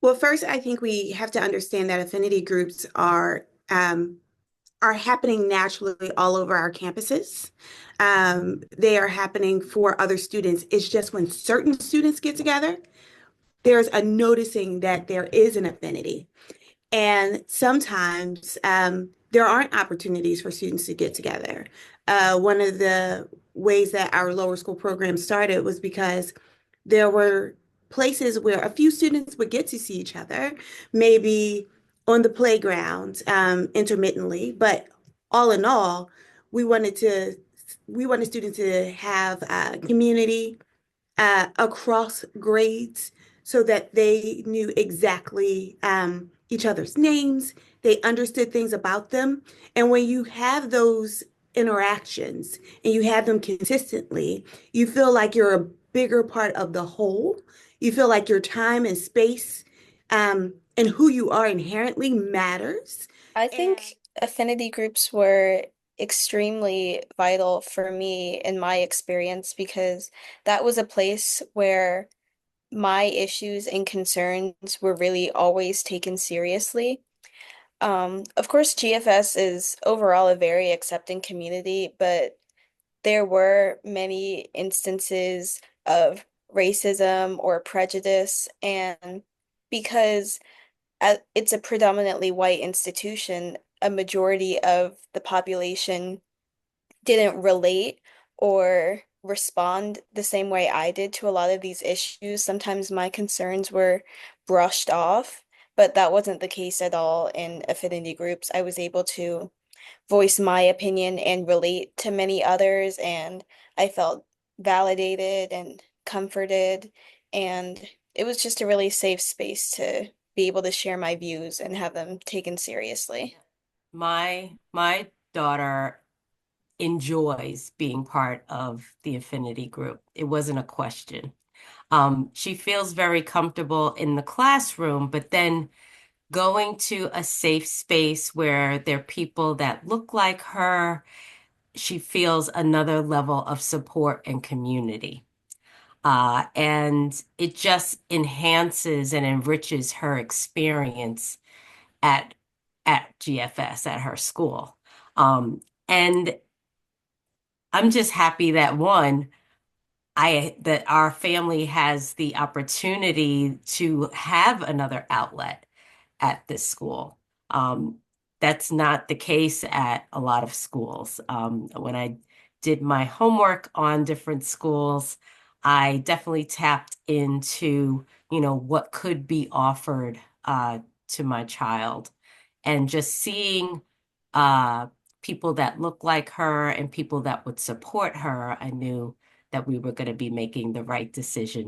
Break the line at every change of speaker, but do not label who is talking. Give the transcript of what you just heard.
Well, first, I think we have to understand that affinity groups are happening naturally all over our campuses. They are happening for other students. It's just when certain students get together, there's a noticing that there is an affinity. And sometimes there aren't opportunities for students to get together. One of the ways that our lower school program started was because there were places where a few students would get to see each other, maybe on the playground intermittently, but all in all, we wanted to we wanted students to have community across grades so that they knew exactly each other's names, they understood things about them. And when you have those interactions and you have them consistently, you feel like you're a bigger part of the whole. You feel like your time and space and who you are inherently matters.
I
And
think affinity groups were extremely vital for me in my experience because that was a place where my issues and concerns were really always taken seriously. Of course, GFS is overall a very accepting community, but there were many instances of racism or prejudice, and because it's a predominantly white institution, a majority of the population didn't relate or respond the same way I did to a lot of these issues. Sometimes my concerns were brushed off, but that wasn't the case at all in affinity groups. I was able to voice my opinion and relate to many others, and I felt validated and comforted, and it was just a really safe space to be able to share my views and have them taken seriously.
My daughter enjoys being part of the affinity group. It wasn't a question. She feels very comfortable in the classroom, but then going to a safe space where there are people that look like her, she feels another level of support and community. And it just enhances and enriches her experience at at GFS at her school. And I'm just happy that I that our family has the opportunity to have another outlet at this school. That's not the case at a lot of schools. When I did my homework on different schools, I definitely tapped into, what could be offered to my child. And just seeing uh, people that look like her and people that would support her, I knew that we were going to be making the right decision